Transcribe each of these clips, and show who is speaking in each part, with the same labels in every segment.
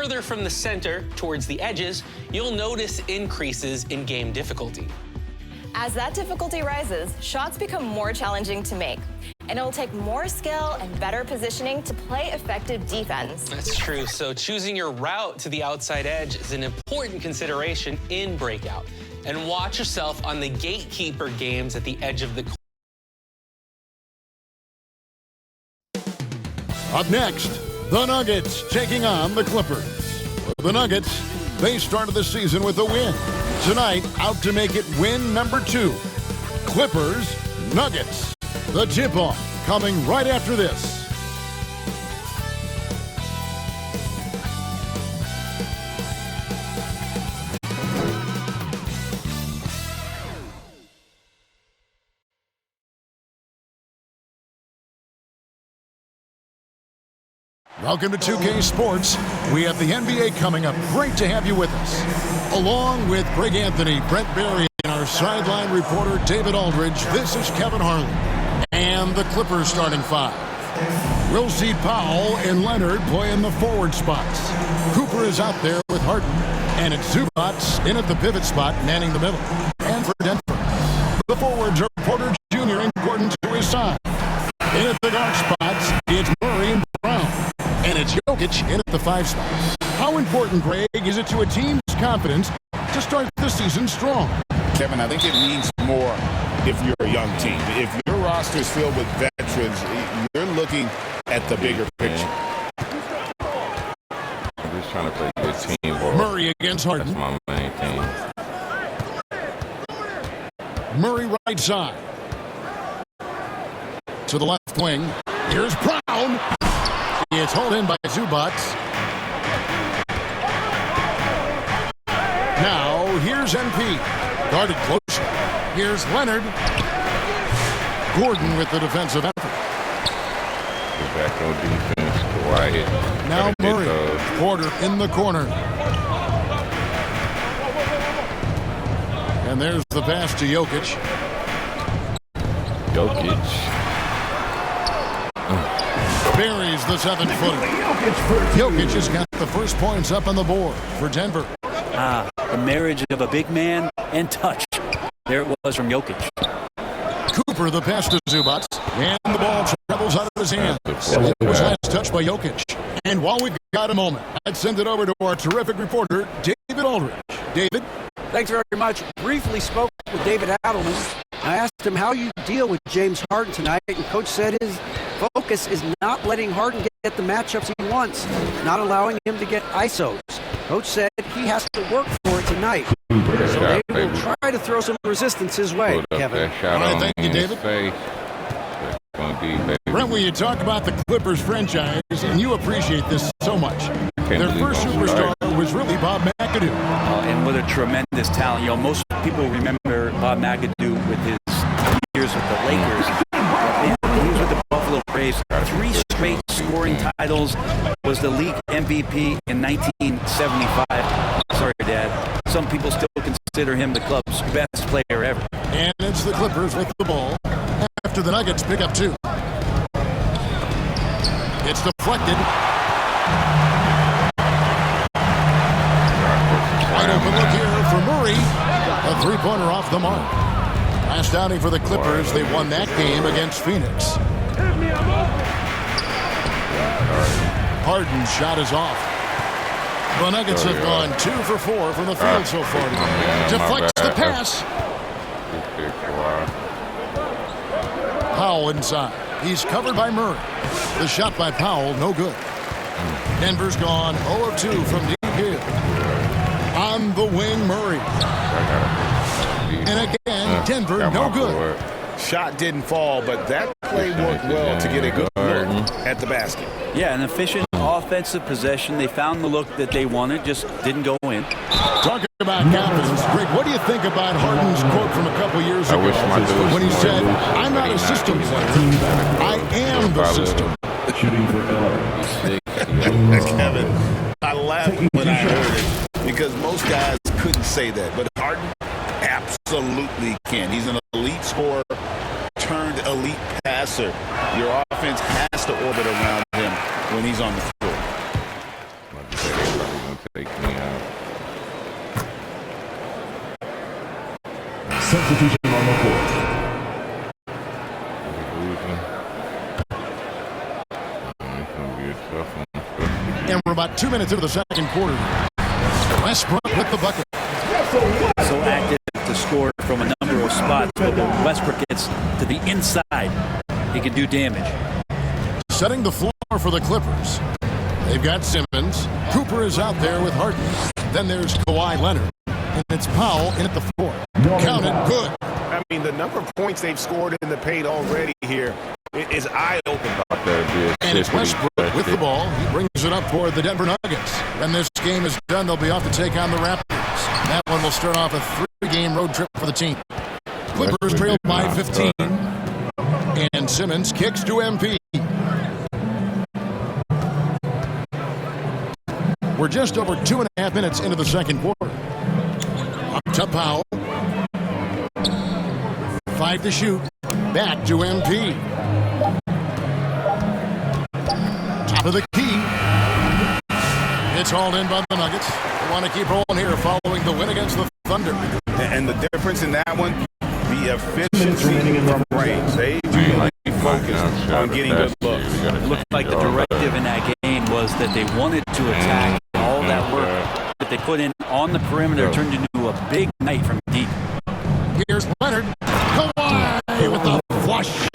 Speaker 1: further from the center towards the edges, you'll notice increases in game difficulty.
Speaker 2: As that difficulty rises, shots become more challenging to make, and it'll take more skill and better positioning to play effective defense.
Speaker 1: That's true. So choosing your route to the outside edge is an important consideration in Breakout. And watch yourself on the gatekeeper games at the edge of the court.
Speaker 3: Up next, the Nuggets taking on the Clippers. The Nuggets, they started the season with a win. Tonight, out to make it win number 2. Clippers, Nuggets. The tip-off coming right after this. Welcome to 2K Sports. We have the NBA coming up. Great to have you with us. Along with Greg Anthony, Brent Barry, and our sideline reporter David Aldridge, this is Kevin Harlan. And the Clippers starting 5. We'll see Powell and Leonard play in the forward spots. Cooper is out there with Harden. And it's Zubac in at the pivot spot, manning the middle. And for Denver, the forwards are Porter Jr. and Gordon to his side. In at the guard spots, it's Murray and Brown. And it's Jokic in at the 5 spot. How important, Greg, is it to a team's confidence to start the season strong?
Speaker 4: Kevin, I think it means more if you're a young team. If your roster is filled with veterans, you're looking at the bigger picture.
Speaker 5: I'm just trying to play good teamwork.
Speaker 3: Murray against Harden.
Speaker 5: That's my main thing.
Speaker 3: Murray right side. To the left wing. Here's Brown. It's hauled in by Zubac. Now, here's MP. Guarded close. Here's Leonard. Gordon with the defensive effort.
Speaker 5: Get back on defense. Quiet.
Speaker 3: Now Murray. Porter in the corner. And there's the pass to Jokic.
Speaker 5: Jokic.
Speaker 3: Buries the 7-footer. Jokic has got the first points up on the board for Denver.
Speaker 6: The marriage of a big man and touch. There it was from Jokic.
Speaker 3: Cooper the pass to Zubac. And the ball travels out of his hand. It was last touched by Jokic. And while we've got a moment, I'd send it over to our terrific reporter, David Aldridge. David?
Speaker 7: Thanks very much. Briefly spoke with David Adelman. I asked him how you deal with James Harden tonight, and Coach said his focus is not letting Harden get the matchups he wants, not allowing him to get ISOs. Coach said he has to work for it tonight. So they will try to throw some resistance his way, Kevin.
Speaker 3: All right, thank you, David. Brent, when you talk about the Clippers franchise, and you appreciate this so much, their first superstar was really Bob McAdoo.
Speaker 6: And what a tremendous talent. You know, most people remember Bob McAdoo with his years with the Lakers. When he was with the Buffalo Braves, 3 straight scoring titles, was the league MVP in 1975. Sorry, Dad. Some people still consider him the club's best player ever.
Speaker 3: And it's the Clippers with the ball after the Nuggets pick up 2. It's deflected. Wide open look here for Murray. A 3-pointer off the mark. Last outing for the Clippers, they won that game against Phoenix. Harden's shot is off. The Nuggets have gone 2 for 4 from the field so far today. Deflects the pass. Powell inside. He's covered by Murray. The shot by Powell, no good. Denver's gone 0 of 2 from deep here. On the wing, Murray. And again, Denver, no good.
Speaker 4: Shot didn't fall, but that play worked well to get a good look at the basket.
Speaker 6: Yeah, an efficient offensive possession. They found the look that they wanted, just didn't go in.
Speaker 3: Talking about confidence, Greg, what do you think about Harden's quote from a couple years ago when he said, "I'm not a system player, I am the system"?
Speaker 4: Kevin, I laughed when I heard it because most guys couldn't say that, but Harden absolutely can. He's an elite scorer turned elite passer. Your offense has to orbit around him when he's on the floor.
Speaker 5: take me out.
Speaker 8: Substitution on the court.
Speaker 5: It's gonna be a tough one.
Speaker 3: And we're about 2 minutes into the second quarter. Westbrook with the bucket.
Speaker 6: So active to score from a number of spots, but when Westbrook gets to the inside, he can do damage.
Speaker 3: Setting the floor for the Clippers. They've got Simmons. Cooper is out there with Harden. Then there's Kawhi Leonard. And it's Powell in at the 4. Count it, good.
Speaker 9: I mean, the number of points they've scored in the paint already here is eye-opening.
Speaker 3: And it's Westbrook with the ball. He brings it up toward the Denver Nuggets. When this game is done, they'll be off to take on the Raptors. That one will start off a 3-game road trip for the team. Clippers trail by 15. And Simmons kicks to MP. We're just over 2.5 minutes into the second quarter. Up to Powell. 5 to shoot. Back to MP. Top of the key. It's hauled in by the Nuggets. They want to keep rolling here following the win against the Thunder.
Speaker 4: And the difference in that one, the efficiency from range. They really focused on getting good looks.
Speaker 6: It looked like the directive in that game was that they wanted to attack. All that work that they put in on the perimeter turned into a big night from deep.
Speaker 3: Here's Leonard. Kawhi with the flush.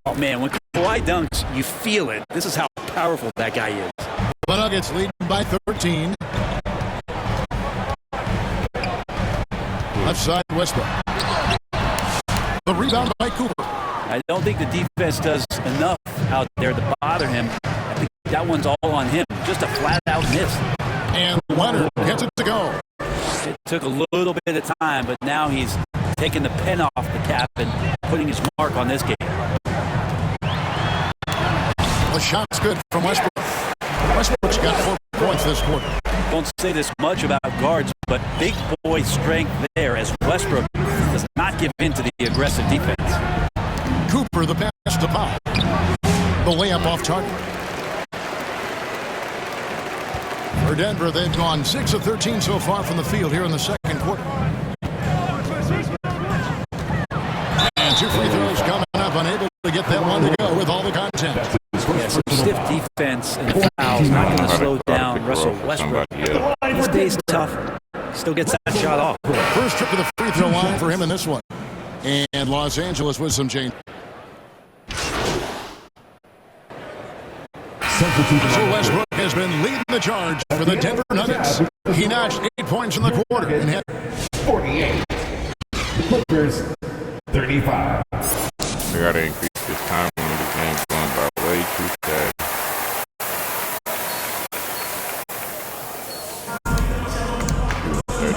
Speaker 6: Oh, man, when Kawhi dunks, you feel it. This is how powerful that guy is.
Speaker 3: The Nuggets lead by 13. Left side, Westbrook. The rebound by Cooper.
Speaker 6: I don't think the defense does enough out there to bother him. I think that one's all on him. Just a flat-out miss.
Speaker 3: And Leonard gets it to go.
Speaker 6: It took a little bit of time, but now he's taking the pen off the cap and putting his mark on this game.
Speaker 3: The shot's good from Westbrook. Westbrook's got 4 points this quarter.
Speaker 6: Don't say this much about guards, but big boy strength there as Westbrook does not give in to the aggressive defense.
Speaker 3: Cooper, the pass to Powell. The layup off target. For Denver, they've gone 6 of 13 so far from the field here in the second quarter. And 2 free throws coming up, unable to get that one to go with all the contact.
Speaker 6: Yeah, some stiff defense and fouls not going to slow down Russell Westbrook. He stays tough, still gets that shot off.
Speaker 3: First trip to the free throw line for him in this one. And Los Angeles with some change. So Westbrook has been leading the charge for the Denver Nuggets. He notched 8 points in the quarter and had
Speaker 8: 48. Clippers 35.
Speaker 5: They got to increase this time when the game's going by way too fast.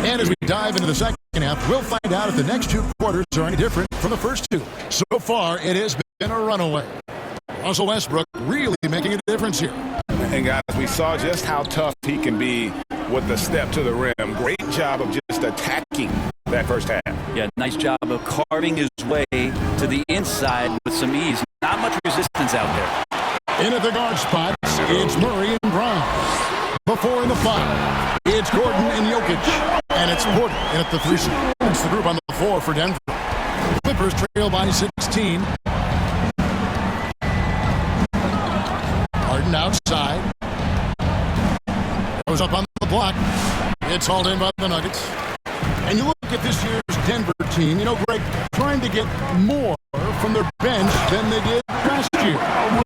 Speaker 3: And as we dive into the second half, we'll find out if the next 2 quarters are any different from the first 2. So far, it has been a runaway. Russell Westbrook really making a difference here.
Speaker 4: And guys, we saw just how tough he can be with the step to the rim. Great job of just attacking that first half.
Speaker 6: Yeah, nice job of carving his way to the inside with some ease. Not much resistance out there.
Speaker 3: In at the guard spots, it's Murray and Brown. The 4 and the 5. It's Gordon and Jokic. And it's Porter in at the 3. It's the group on the 4 for Denver. Clippers trail by 16. Harden outside. Goes up on the block. It's hauled in by the Nuggets. And you look at this year's Denver team, you know, Greg, trying to get more from their bench than they did last year.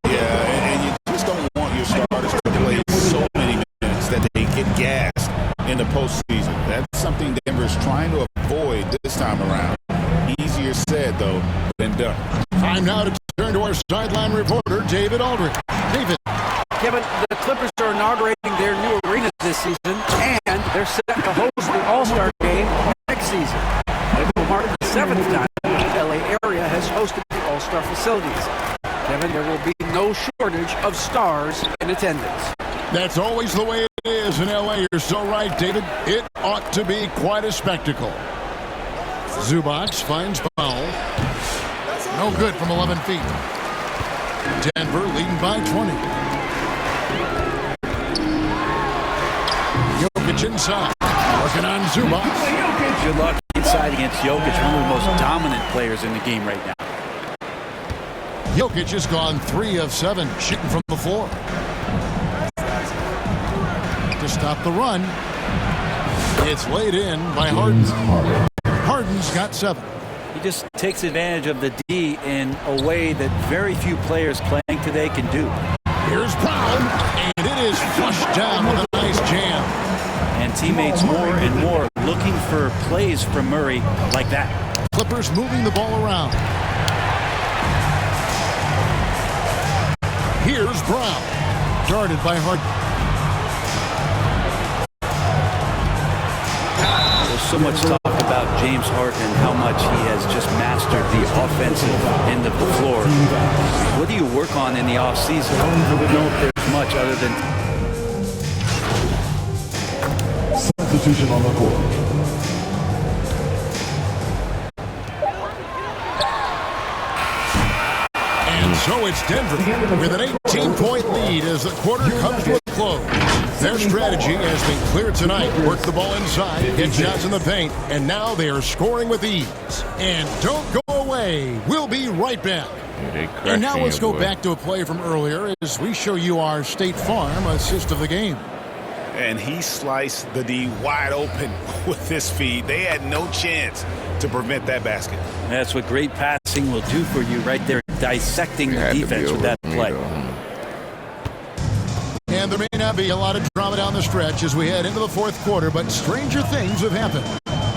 Speaker 4: Yeah, and you just don't want your starters to play so many minutes that they get gassed in the postseason. That's something Denver's trying to avoid this time around. Easier said, though, than done.
Speaker 3: Time now to turn to our sideline reporter, David Aldridge. David.
Speaker 7: Kevin, the Clippers are inaugurating their new arena this season, and they're set to host the All-Star Game next season. It will mark the 7th time the LA area has hosted the All-Star facilities. Kevin, there will be no shortage of stars in attendance.
Speaker 3: That's always the way it is in LA. You're so right, David. It ought to be quite a spectacle. Zubac finds Powell. No good from 11 feet. Denver leading by 20. Jokic Jokic inside. Working on Zubac.
Speaker 6: Good luck inside against Jokic, one of the most dominant players in the game right now.
Speaker 3: Jokic has gone 3 of 7 shooting from the floor. To stop the run, it's laid in by Harden. Harden's got 7.
Speaker 6: He just takes advantage of the D in a way that very few players playing today can do.
Speaker 3: Here's Brown, and it is flushed down with a nice jam.
Speaker 6: And teammates more and more looking for plays from Murray like that.
Speaker 3: Clippers moving the ball around. Here's Brown, guarded by Harden.
Speaker 6: There's so much talk about James Harden and how much he has just mastered the offensive end of the floor. What do you work on in the offseason? I don't really know if there's much other than
Speaker 8: Substitution on the court.
Speaker 3: And so it's Denver with an 18-point lead as the quarter comes to a close. Their strategy has been clear tonight. Work the ball inside, get shots in the paint, and now they are scoring with ease. And don't go away. We'll be right back. And now let's go back to a play from earlier as we show you our State Farm assist of the game.
Speaker 9: And he sliced the D wide open with his feed. They had no chance to prevent that basket.
Speaker 6: that's what great passing will do for you right there, dissecting the defense with that play.
Speaker 3: And there may not be a lot of drama down the stretch as we head into the fourth quarter, but stranger things have happened.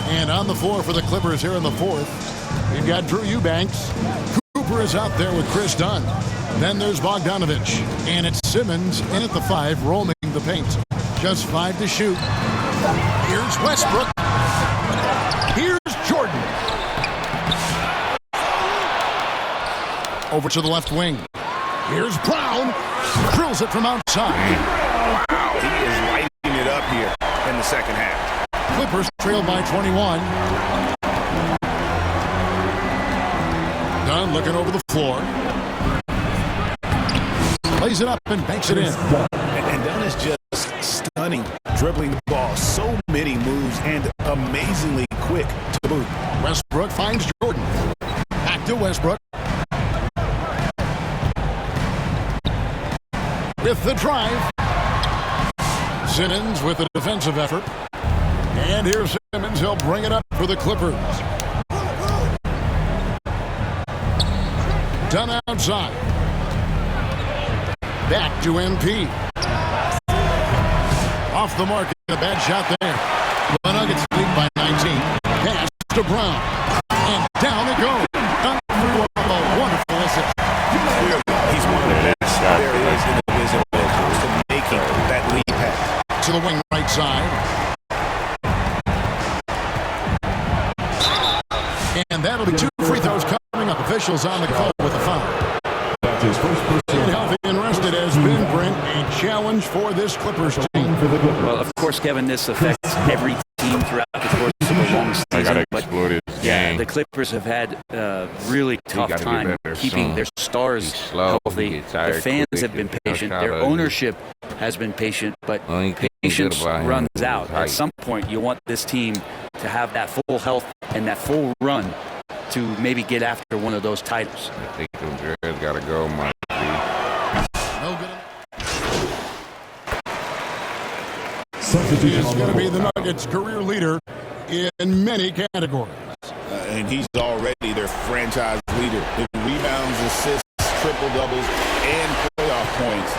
Speaker 3: And on the floor for the Clippers here in the fourth, we've got Drew Eubanks. Cooper is out there with Chris Dunn. Then there's Bogdanovich. And it's Simmons in at the 5, roaming the paint. Just 5 to shoot. Here's Westbrook. Here's Jordan. Over to the left wing. Here's Brown. Drills it from outside.
Speaker 9: He is lighting it up here in the second half.
Speaker 3: Clippers trailed by 21. Dunn looking over the floor. Plays it up and banks it in.
Speaker 9: And Dunn is just stunning, dribbling the ball. So many moves and amazingly quick to boot.
Speaker 3: Westbrook finds Jordan. Back to Westbrook. With the drive. Simmons with a defensive effort. And here's Simmons. He'll bring it up for the Clippers. Dunn outside. Back to MP. Off the mark. A bad shot there. The Nuggets lead by 19. Pass to Brown. And down it goes. Dunn threw up a wonderful assist.
Speaker 9: He's one of the best there is in the business when it comes to making that lead pass.
Speaker 3: To the wing right side. And that'll be 2 free throws coming up. Officials on the call with a foul.
Speaker 8: That's his first personal.
Speaker 3: Healthy and rested has been, Brent, a challenge for this Clippers team.
Speaker 6: Well, of course, Kevin, this affects every team throughout the course of a long season. But yeah, the Clippers have had a really tough time keeping their stars healthy. The fans have been patient. Their ownership has been patient, but patience runs out. At some point, you want this team to have that full health and that full run to maybe get after one of those titles.
Speaker 5: I think them Dreads got to go, Mike.
Speaker 3: No good.
Speaker 8: Substitution
Speaker 3: He's
Speaker 8: on
Speaker 3: going to
Speaker 8: the
Speaker 3: be the
Speaker 8: court.
Speaker 3: Nuggets' career leader in many categories.
Speaker 4: And he's already their franchise leader. With rebounds, assists, triple doubles, and playoff points,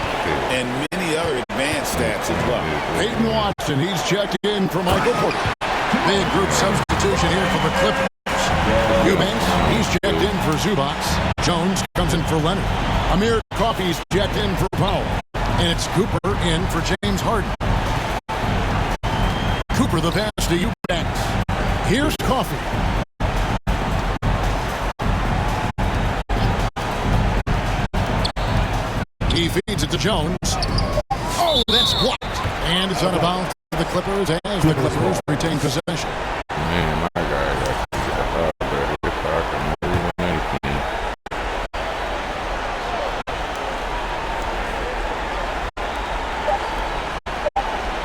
Speaker 4: and many other advanced stats as well.
Speaker 3: Peyton Watson, he's checked in for Michael Porter. Big group substitution here for the Clippers. Eubanks, he's checked in for Zubac. Jones comes in for Leonard. Amir Coffey's checked in for Powell. And it's Cooper in for James Harden. Cooper the pass to Eubanks. Here's Coffey. He feeds it to Jones. Oh, that's blocked. And it's out of bounds for the Clippers as the Clippers retain possession.
Speaker 5: Man, my guy got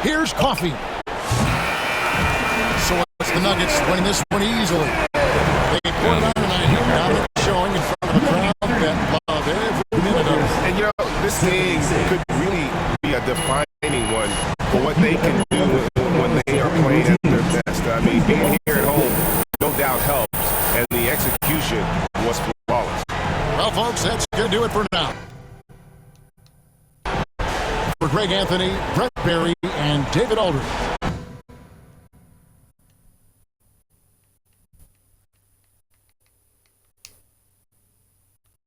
Speaker 3: Here's Coffey. The Nuggets winning this one easily. They poured it on tonight. Dominant showing in front of a crowd that loved every minute of it.
Speaker 10: And, this thing could really be a defining one for what they can do when they are playing at their best. I mean, being here at home, no doubt helps, and the execution was flawless.
Speaker 3: Well, folks, that's going to do it for now. For Greg Anthony, Brent Barry, and David Aldridge,